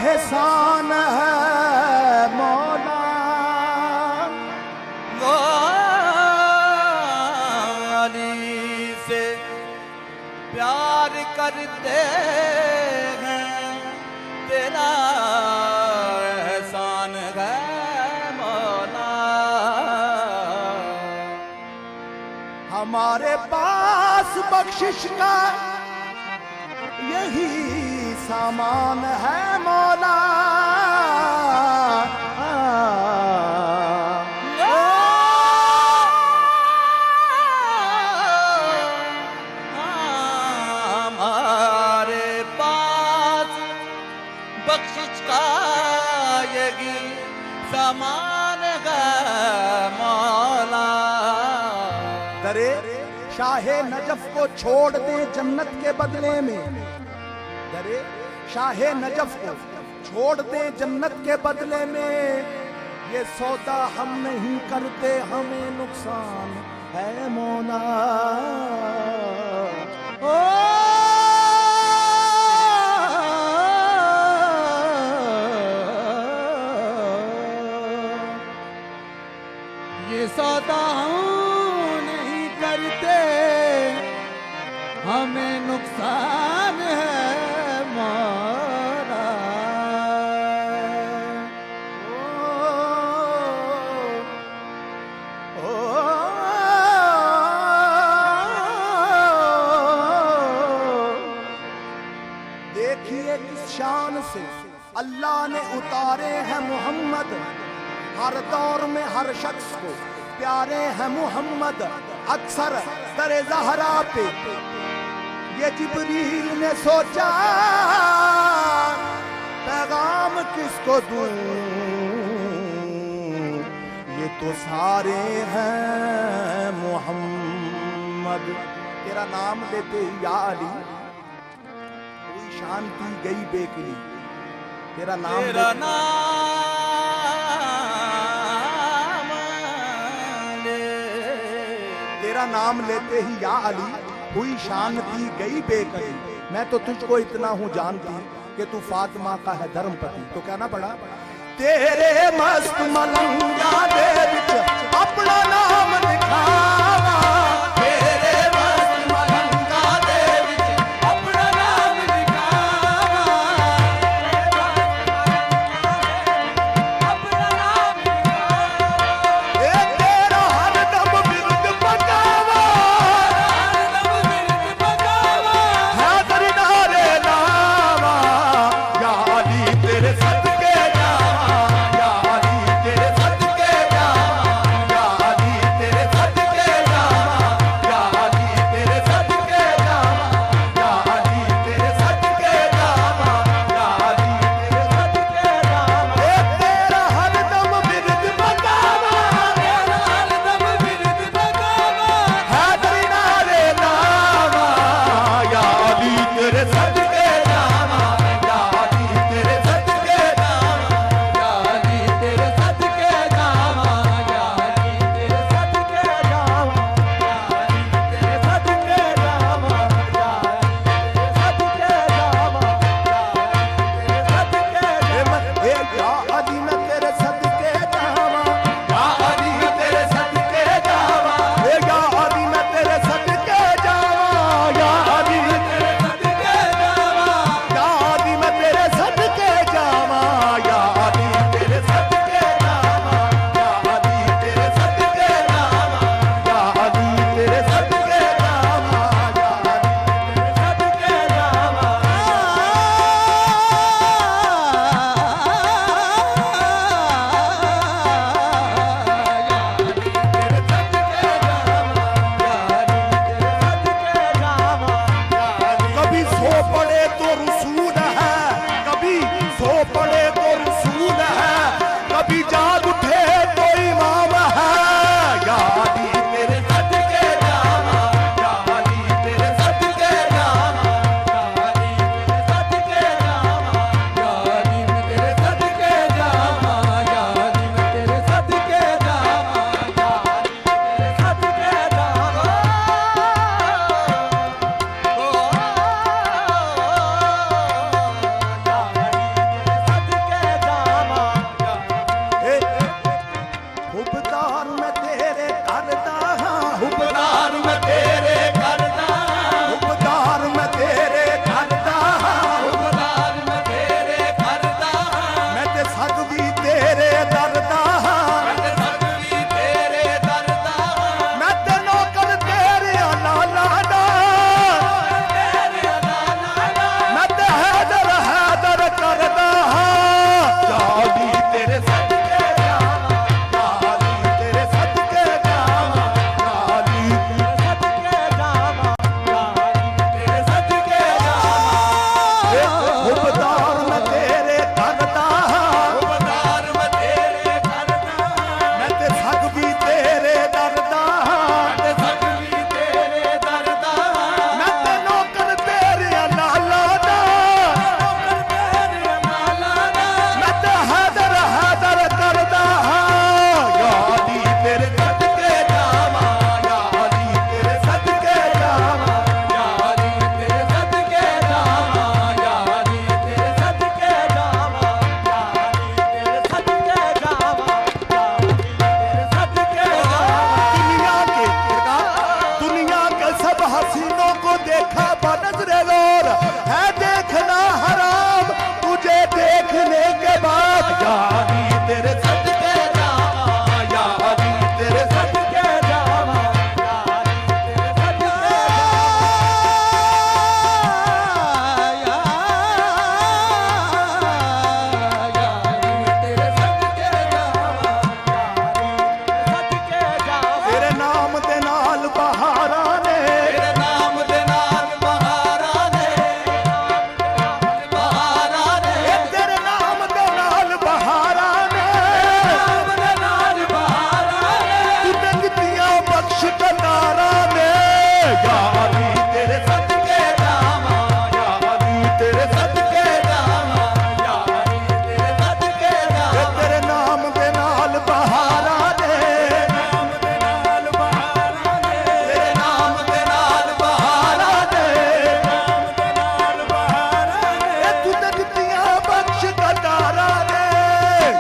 एहसान है मौला। अली से प्यार करते हैं, तेरा एहसान है मौला। हमारे पास बख्शिश का यही सामान है मौला। हमारे पास बख्शिश का यही सामान है मौला। दरे शाहे नजफ को छोड़ दे जन्नत के बदले में, दरे शाहे नजफ को छोड़ दे जन्नत के बदले में, ये सौदा हम नहीं करते, हमें नुकसान है मौला। ओ ये सौदा नहीं करते, हमें नुकसान है मौला। देखिए किस शान से अल्लाह ने उतारे हैं मोहम्मद, हर दौर में हर शख्स को प्यारे हैं मोहम्मद। अक्सर दरे ज़हरा पे ये जिब्रील ने सोचा पैगाम किसको दूं, ये तो सारे हैं मोहम्मद। तेरा नाम लेते ही या अली कोई शांति गई बेकली। तेरा नाम तेरा नाम लेते ही या अली हुई शांति गई बेकली। मैं तो तुझको इतना हूं जानती कि तू फातिमा का है धर्मपति। तो कहना पड़ा तेरे मस्त मलंगा दे विच अपना नाम लिखावा, तेरे मस्त मलंगा दे विच अपना नाम लिखावा, अपना नाम लिखावा। ए तेरा हरदम बिरद पकावा, हरदम बिरद पकावा, है दरदारे लावा, या अली तेरे सदके जावा, या अली तेरे सदके जावा, या अली तेरे सकदी तेरे दरदा मैं ते नौकर तेरे लाला दा मैं ते हैदर हैदर करदा याली तेरे सदके जावां याली तेरे सदके जावां याली हुबदार मैं तेरे करदा मैं ते सकदी तेरे दरदा मैं ते नौकर तेरे लाला दा मैं ते हैदर हैदर करदा याली तेरे सदके जावां याली तेरे सदके जावां दुनिया के सब हसीनों को देखा बनजरे गौर है देखना हराम तुझे देखने के बाद याली तेरे सदके जावां याली तेरे सदके जावां तेरे नाम दे नाल बहारां ने तेरे नाम दे नाल बहारां ने तूने दित्तियां बख्श कतारां ने याली तेरे सदके जावां याली तेरे सदके जावां तेरे नाम दे नाल बहारां ने तेरे नाम दे नाल बहारां ने तूने दित्तियां बख्श कतारां ने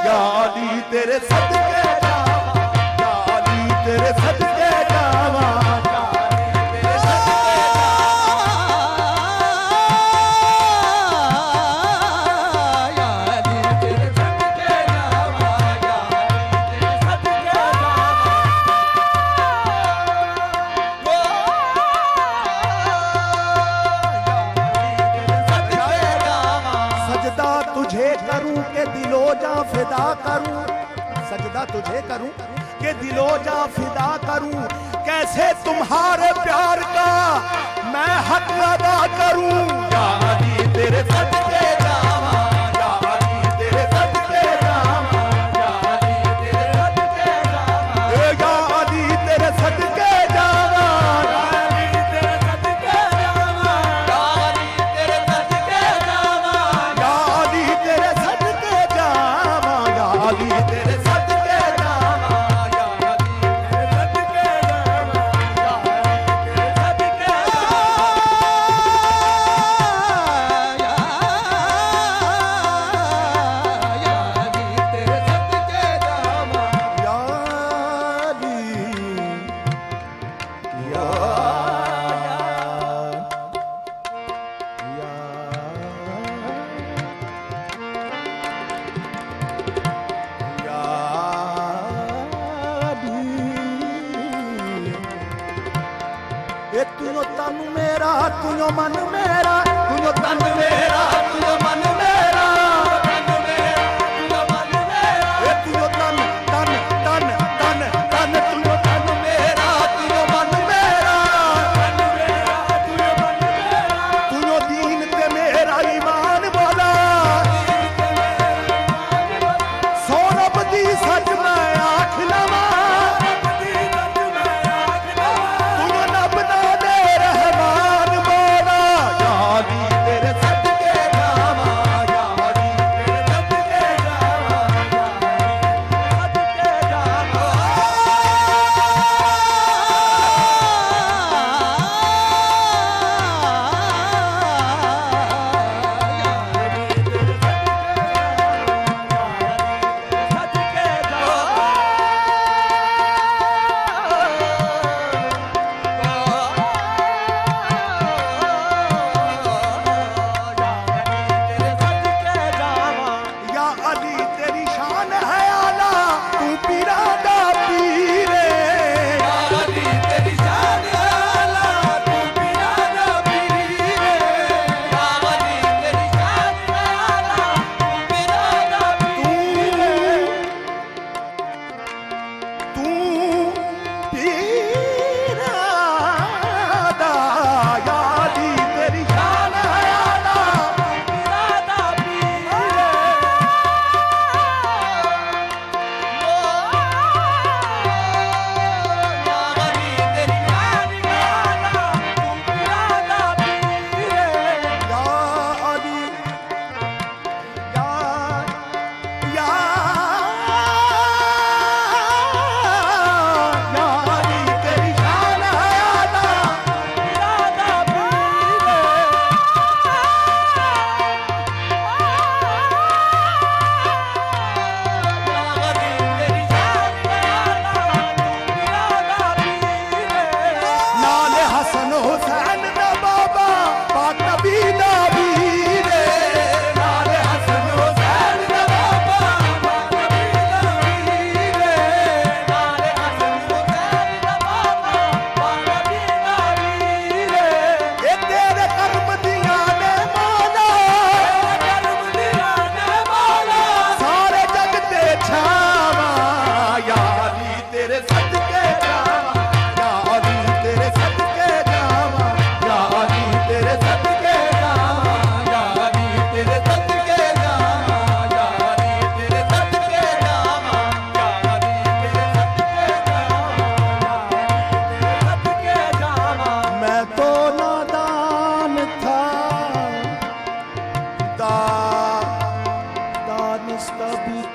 याली तेरे सदके जावां याली तेरे सदके जावां तेरे सदके सजदा तुझे करूं के दिलो जा फिदा करूं सजदा तुझे करूं के दिलो जा फिदा करूं कैसे तुम्हारे प्यार का मैं हक अदा करूं याली तेरे सदके जावां याली तेरे सदके जावां याली तेरे सदके जावां याली तेरे सदके जावां याली तेरे सदके जावां ये तुयो तन मेरा तुयो मन मेरा तुयो तन मेरा तुयो मन मेरा ये तुयो तन तन तन तन तन तुयो तन मेरा तुयो मन मेरा तुयो दीन ते मेरा ईमान बोला सोनब दी सच मैं आख लवा तुयो नब ना दे रहमान बोला याली तेरे सदके जावां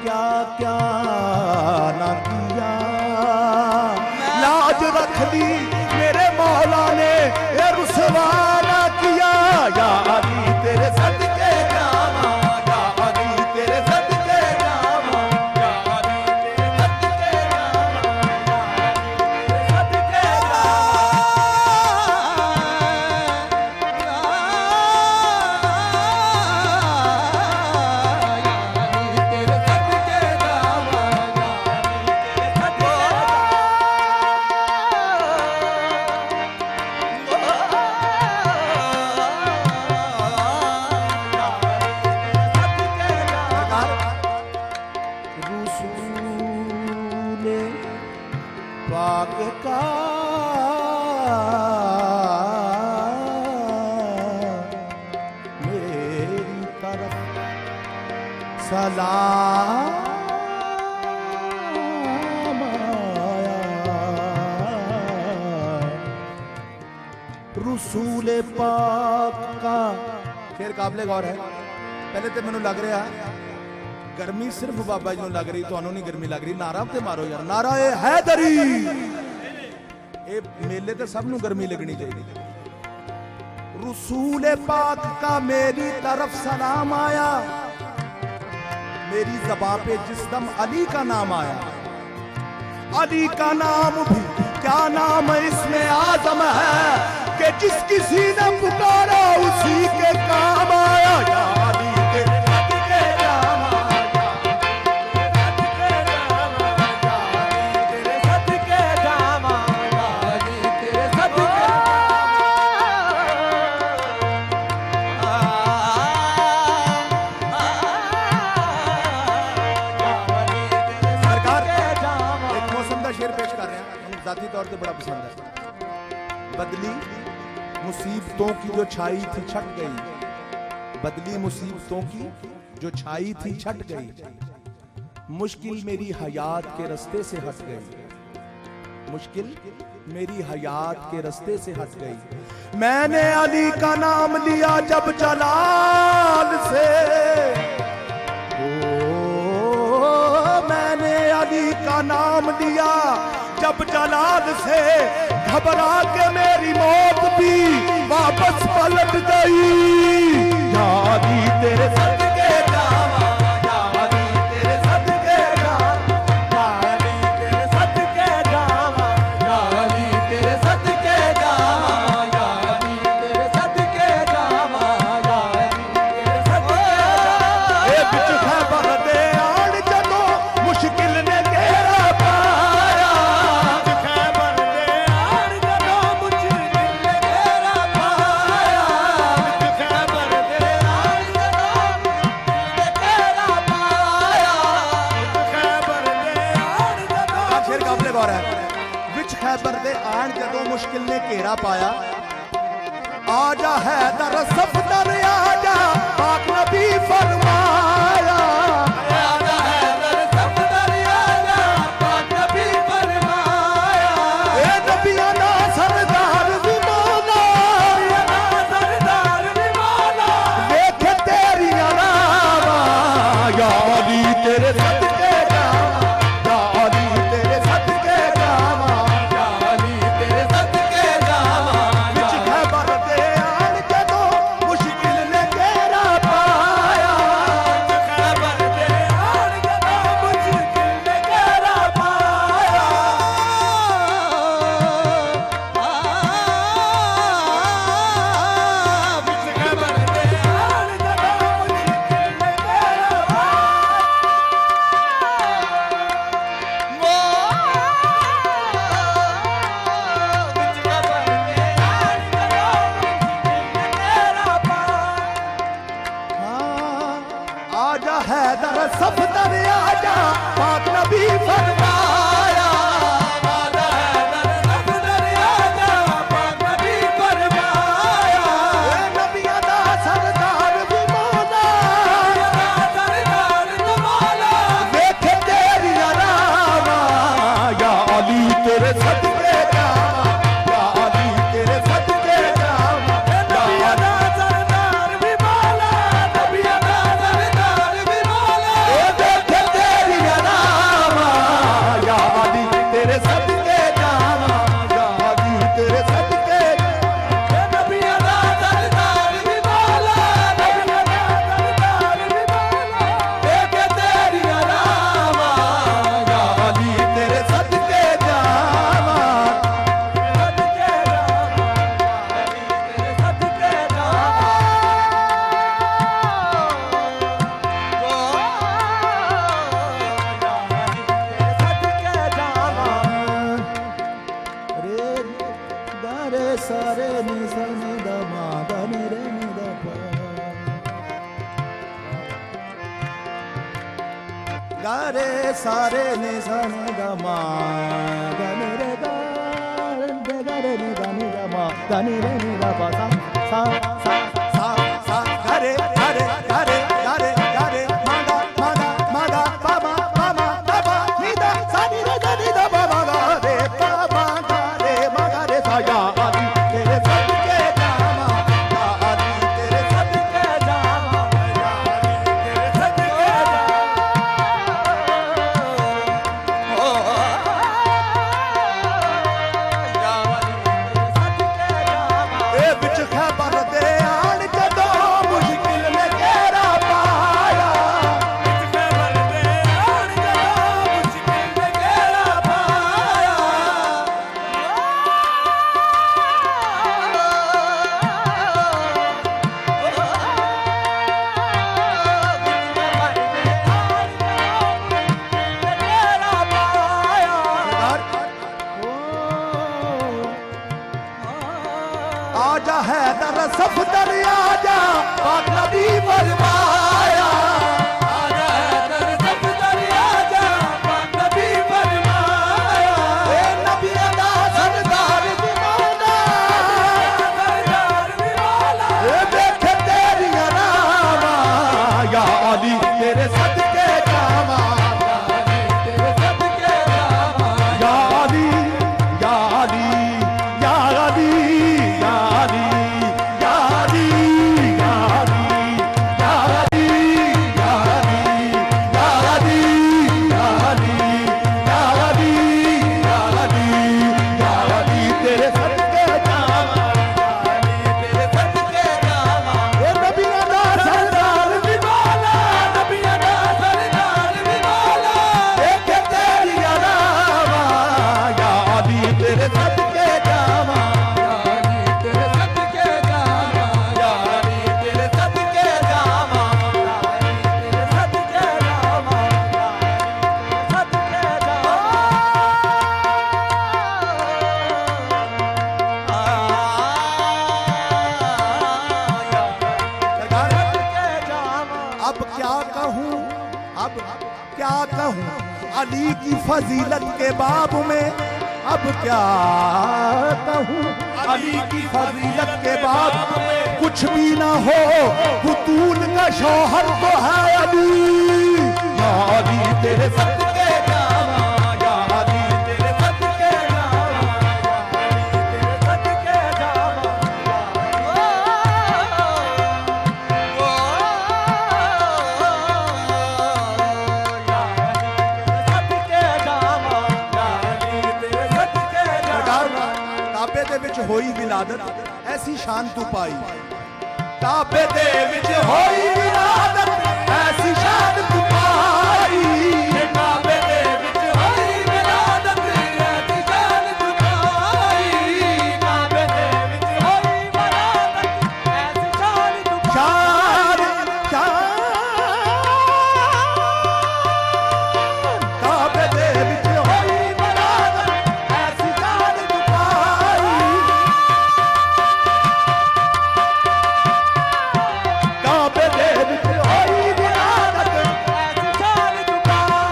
क्या क्या ना किया, लाज रख ली मेरे मौला ने ये रुसवा ना किया। या अली तेरे सदके जावा, या अली तेरे सदके जावा, या अली तेरे सदके जावा, या अली तेरे सदके रसूले पाक का मेरी तरफ सलाम आया। रसूल पाक का फिर काबले गौर है। पहले तो मैनू लग रहा गर्मी सिर्फ बाबा जी लग रही, तो नहीं गर्मी लग रही। नारा ते मारो यार, नारा ए हैदरी। ये मेले ते सब नू गर्मी लगनी चाहिए। रसूल पाक का मेरी तरफ सलाम आया, मेरी ज़बां पे जिस दम अली का नाम आया। अली का नाम भी क्या नाम इसमें आजम है कि जिस किसी ने पुकारा उसी के काम आया। या अली तेरे सदके जावा, जाती तौर पे बड़ा पसंद है। बदली मुसीबतों की जो छाई थी छट गई, बदली मुसीबतों की जो छाई थी छट गई, मुश्किल मेरी हयात के रास्ते से हट गई, मुश्किल मेरी हयात के रास्ते से हट गई। मैंने अली का नाम लिया जब जलाल से, ओ मैंने अली का नाम लिया जब जलाल से, घबरा के मेरी मौत भी वापस पलट गई। या अली तेरे सदके जावा, या अली तेरे सदके जावा, या अली तेरे सदके जावा, या अली तेरे सदके जावा, या अली तेरे सदके जावा, या अली तेरे सदके जावा। ए बिच खैबर दे आण जदों मुश्किल ने घेरा पाया, खैबर दे आन जदों मुश्किल ने घेरा पाया। आजा हैदर सफदर आजा, पाक नबी फरमाया। आजा हैदर सफदर आजा, पाक नबी फरमाया। ए नबिया ना सरदार दी मौला, ना सरदार दी मौला, देख तेरी अलावा। या अली तेरे सदके जावा, या अली तेरे सदके जावा, गा रे सारे ने सन गा मा गा ने रे गा रे ने गा ने गा मा गा ने रे ने गा पा सा गा रे गा रे गा रे गा रे गा रे मा गा पा मा दा पा नी दा सा नी रे गा नी दा पा मा गा रे पा मा गा रे मा गा रे सा या आदि तेरे सदके जामा या आदि तेरे सदके जामा या आदि तेरे सदके ए बिच खैबर दे आन जदों मुश्किल में घेरा पाया बिच खैबर दे आन जदों मुश्किल में घेरा पाया आजा हैदर सफदर आजा पाक नबी फरमाया आजा हैदर सफदर आजा पाक नबी फरमाया ए नबी दा सरदार दीवाना सरदार दीवाना ए देख तेरी रामा या अली तेरे सदके जावा या अली तेरे सदके जावा या अली या अली या अली या अली या अली या अली या अली या अली या अली या अली या अली या अली या अली तेरे सदके जावा या अली तेरे सदके जावा ए नबियां दा सरदार दीवाना नबियां दा सरदार दीवाना देख तेरी रामा या अली तेरे सदके जावा या अली तेरे सदके जावा या अली तेरे सदके जावा या अली तेरे सदके जावा या अली तेरे सदके जावा अब क्या कहूँ अब क्या कहूँ अली की फजीलत के बाब में अब क्या कहूँ अली की फजीलत के बाब में कुछ भी ना हो बुतूल का शौहर तो है अली या अली तेरे सदके जावा या अली तेरे सदके जावा या अली तेरे सदके जावा ताबे दे विच होई विलादत ऐसी शान तू पाई ताबे दे विच होई विलादत ऐसी शान तू पाई ताबे दे विच होई विलादत ऐसी शान तू पाई ताबे दे विच होई विलादत ऐसी शान तू पाई ताबे दे विच होई विलादत ऐसी शान तू पाई काबे दे विच होई विलादत ऐसी शान तू पाई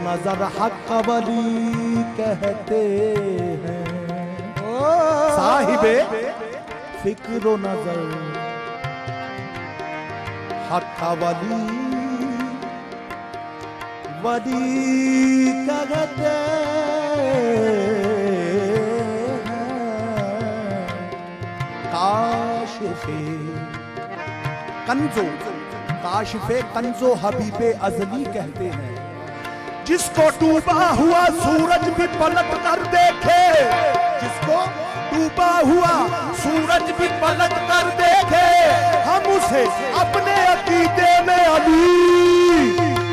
नजर हक वली कहते हैं। साहिबे फिक्र नजर हक वली वली कहते हैं। काशिफे कंजो, काशिफे कंजो हबीबे अजली कहते हैं। जिसको डूबा हुआ सूरज भी पलट कर देखे, जिसको डूबा हुआ सूरज भी पलट कर देखे, हम उसे अपने अकीदे में अली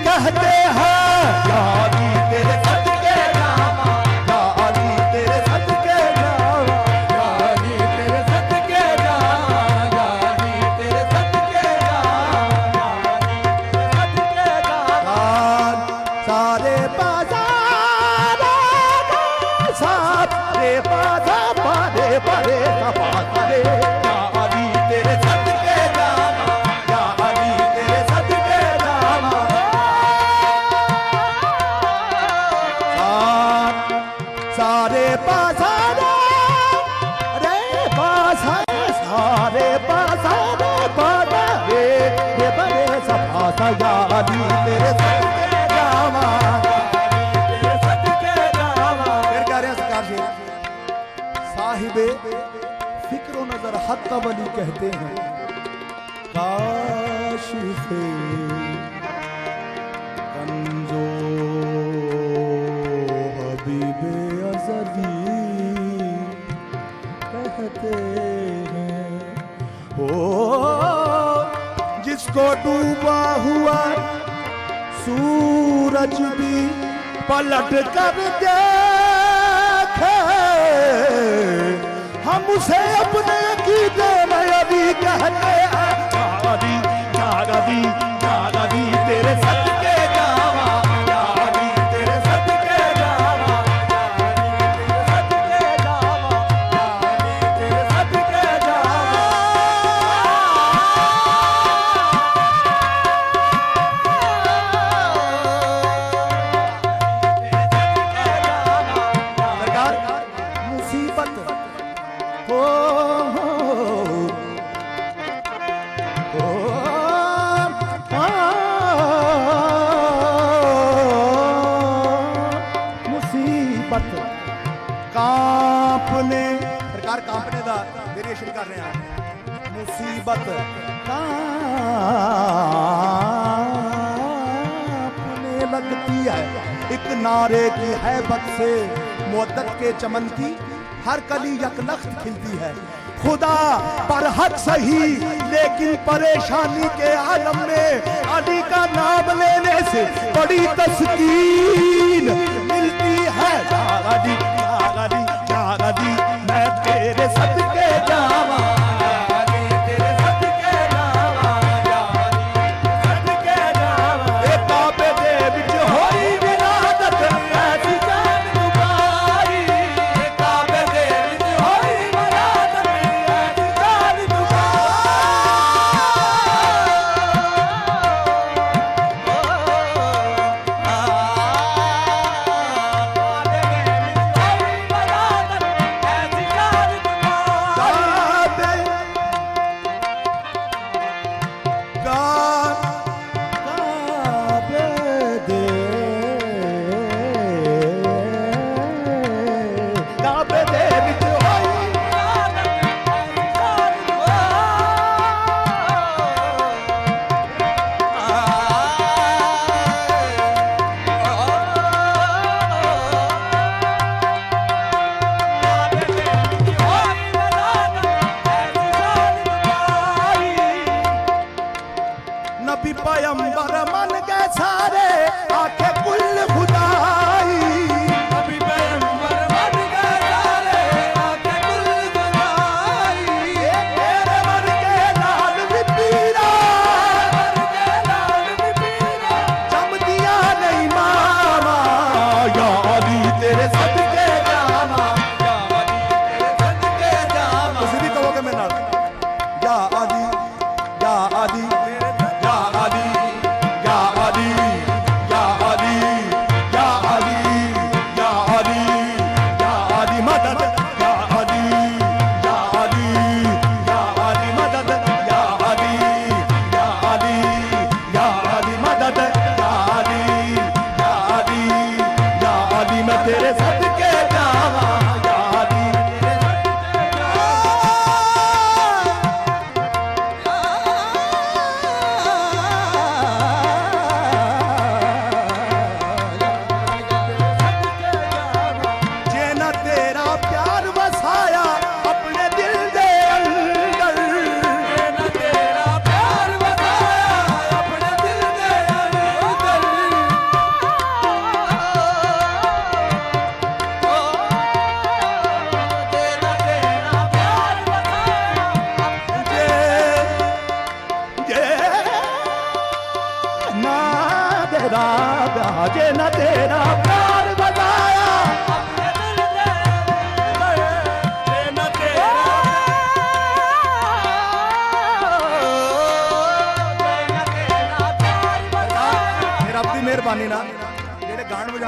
कहते हैं। या अली तेरे सदके जावा, या अली तेरे सदके जावा, या अली तेरे सदके जावा, या अली तेरे सदके जावा, या अली तेरे सदके जावा। सारे बाजार सारे बाजार बारे बारे बारे, या अली तेरे सदके जावा, या अली तेरे सदके जावा। सारे बाजार रे बाजार सारे बाजार बारे रे बड़े सफा सा, या अली तेरे सदके जावा, तेरे सदके जावा। फिर कह रहे हैं सरकार जी, साहिबे फिक्र नजर हक वली कहते हैं। काशिफे कंजो हबीबे अजली कहते हैं। ओ जिसको डूबा हुआ सूरज भी पलट कर देखे, हम उसे अपने अकीदे में अली कहते हैं। अली या अली या अली तेरे सदके जावा, या अली तेरे सदके जावा, या अली तेरे सदके जावा, या अली तेरे सदके जावा। सरकार मुसीबत हो मुसीबत कांपने, सरकार कांपने दा वेरिएशन कर रहे हैं। मुसीबत कांपने लगती है एक नारे की हैबत से, मुद्दत के चमन की हर कली यकलख्त खिलती है। खुदा पर हक सही लेकिन परेशानी के आलम में अली का नाम लेने से बड़ी तस्कीन मिलती है। या अली या अली या अली मैं तेरे सदके जावा, या अली तेरे सदके जावा, या अली सदके जावा। ए काबे दे विच होई विलादत ऐसी जान दुबारी, ए काबे दे विच होई विलादत ऐसी जान दुबारी। काबे दे विच होई विलादत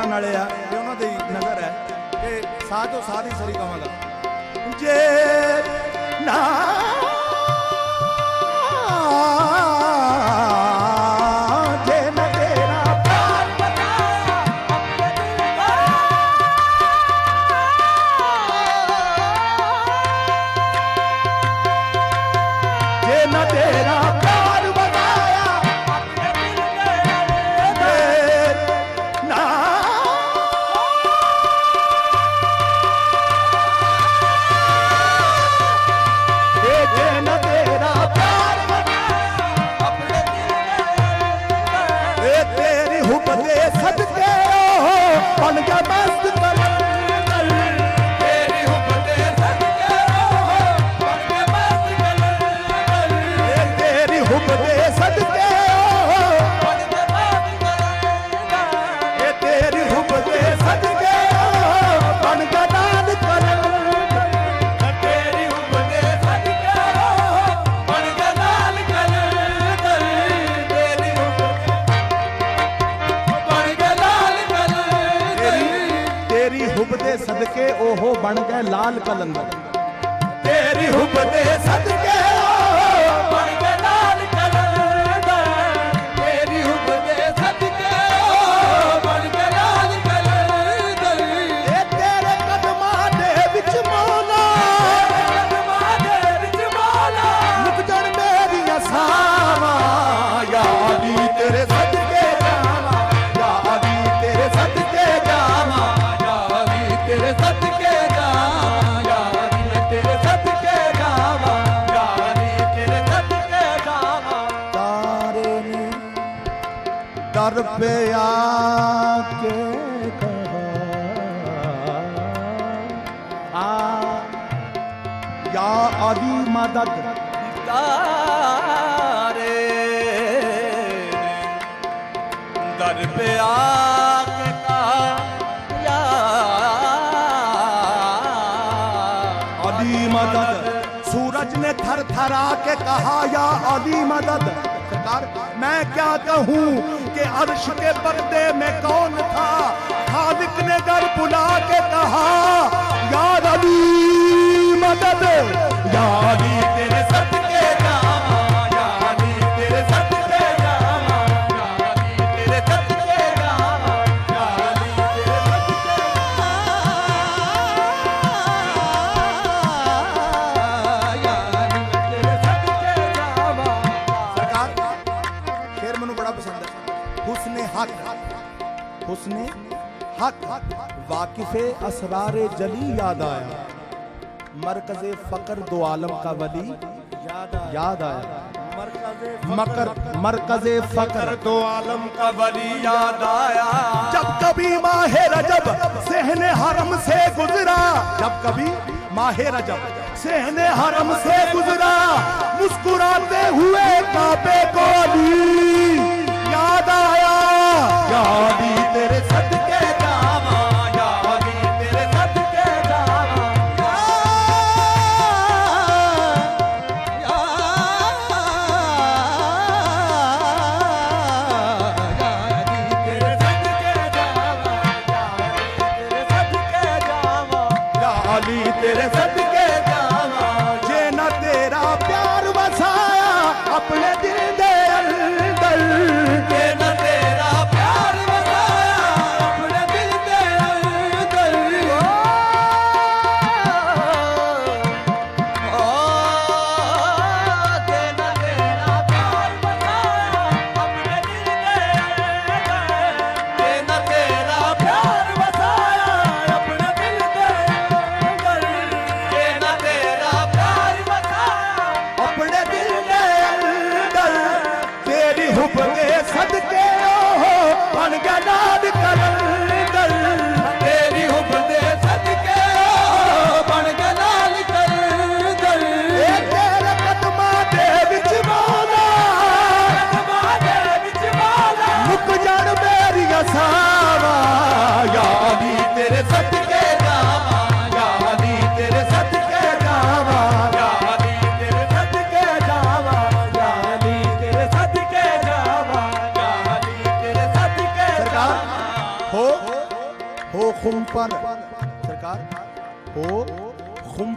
ਕਰਨ ਵਾਲੇ ਆ ਤੇ ਉਹਨਾਂ ਦੀ ਨਜ਼ਰ ਹੈ ਕਿ ਸਾਜੋ ਸਾਦੀ ਸਰੀ ਕਵਾਂਗਾ ਜੇ ਨਾ ਜੇ ਨਾ ਤੇਰਾ ਪਿਆਰ ਬਤਾਇਆ ਆਪਣੇ ਦਿਲ ਦਾ ਜੇ ਨਾ ਤੇਰਾ ਪਿਆਰ ਬਤਾਇਆ ਆਪਣੇ ਦਿਲ ਦੇ ਨਾ ਜੇ ਨਾ ਤੇਰਾ ਪਿਆਰ ਬਤਾਇਆ ਆਪਣੇ ਦਿਲ ਦੇ ਤੇਰੀ ਹੁਬ ਦੇ ਸਦਕੇ ਬਣ ਗਿਆ ਮਸਤ ਕਲੰਦਰ ਤੇਰੀ ਹੁਬ ਦੇ ਸਦਕੇ ਬਣ ਗਿਆ ਮਸਤ ਕਲੰਦਰ ਤੇਰੀ ਹੁਬ ਦੇ ਸਦਕੇ ਬਣ ਗਿਆ ਮਸਤ ਕਲੰਦਰ ਤੇਰੀ ਹੁਬ ਦੇ ਸਦਕੇ ਬਣ ਗਿਆ ਨਾਨ ਕਲੰਦਰ ਤੇਰੀ ਹੁਬ ਦੇ ਸਦਕੇ ਬਣ ਗਿਆ ਨਾਨ ਕਲੰਦਰ ਤੇਰੀ ਹੁਬ ਬਣ ਗਿਆ ਲਾਲ ਕਲੰਦਰ ਤੇਰੀ ਹੁਬ ਦੇ ਸਦਕੇ ਉਹ ਬਣ ਗਏ ਲਾਲ ਕਲੰਦਰ ਤੇਰੀ ਹੁਬ ਦੇ ਸਦਕੇ ਬਣ ਗਏ ਲਾਲ ਕਲੰਦਰ ਤੇਰੀ ਹੁਬ ਦੇ ਸਦਕੇ ਬਣ ਗਏ ਲਾਲ ਕਲੰਦਰ ਇਹ ਤੇਰੇ ਕਦਮਾਂ ਦੇ ਵਿੱਚ ਮੌਲਾ ਕਦਮਾਂ ਦੇ ਵਿੱਚ ਮੌਲਾ ਮੁਕ ਜਾਣ ਮੇਰੀਆਂ ਸਾਵਾਂ ਯਾਦੀ ਤੇਰੇ ਸਦਕੇ ਜਾਵਾਂ ਯਾਦੀ ਤੇਰੇ ਸਦਕੇ ਜਾਵਾਂ ਯਾਦੀ ਤੇਰੇ ਸਦਕੇ ਜਾਵਾਂ ਯਾਦੀ ਤੇਰੇ ਸਦਕੇ ਜਾਵਾਂ ਯਾਦੀ ਤੇਰੇ ਸਦਕੇ ਜਾਵਾਂ ਤਾਰੇ ਨੇ ਦਰ पे आके कहा या अली मदद तारे दर पे आके कहा या अली मदद सूरज ने थर थरा के कहा या अली मदद सरकार मैं क्या कहूँ कि अर्श के पर्दे में कौन था खालिक ने घर बुला के कहा या अली मदद या अली तेरे सदके जावा या अली तेरे सदके जावा या अली तेरे सदके जावा या अली तेरे सदके सरकार शेर मैनू बड़ा पसंद है हुस्ने हक हुस्ने हक वाकिफे असरारे जली याद आया मरकज़े फ़क्र दो आलम का वली याद आया मरकज़े फ़क्र दो आलम का वली याद आया जब कभी माहे रजब सहने हरम से गुजरा जब कभी माहे रजब सहने हरम से गुजरा मुस्कुराते हुए काबे को अली याद आया यादी तेरे सदके जावा यादी तेरे सदके जावा तेरे सदके जावा तेरे सदके जावा या अली तेरे सदके जावा जे ना तेरा प्यार वसाया अपने दिल दे अंदर जे ना तेरा प्यार वसाया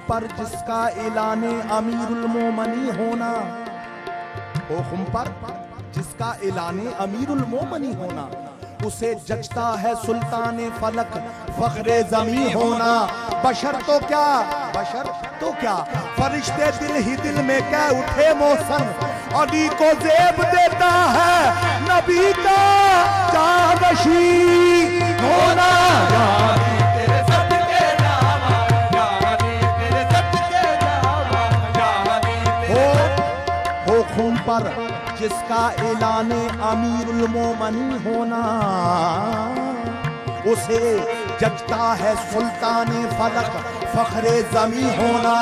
पर जिसका ऐलाने अमीरुल मोमनी होना, हुक्म पर जिसका ऐलाने अमीरुल मोमनी होना, उसे जचता है सुल्तान फलक फखरे जमी होना। बशर तो क्या, बशर तो क्या, फरिश्ते दिल ही दिल में कह उठे मोहसन, अली को जेब देता है नबी का जानशी होना। तेरे सदके जावा, यानी तेरे सदके जावा, यानी हो खून पर जिसका ऐलाने अमीरुल मोमनी होना, उसे जचता है सुल्तान फलक फखरे जमी होना।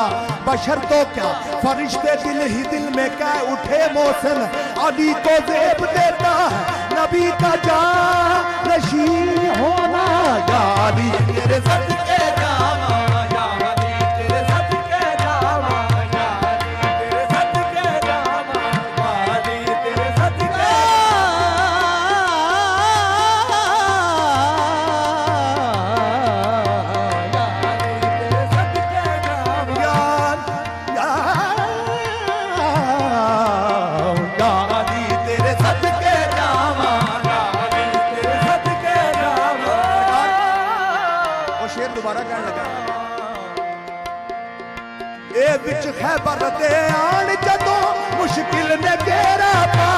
बशर तो क्या, फरिश्ते दिल ही दिल में कह उठे मोहसिन, अली को जेब देता है नबी का जानशी होना। यानी तेरे सदके जावा, यानी तेरे सदके जावा, यानी तेरे सदके जावा, यानी तेरे सदके दोबारा कहने लगा, ए विच खैबर दे आन जदों मुश्किल ने घेरा पा,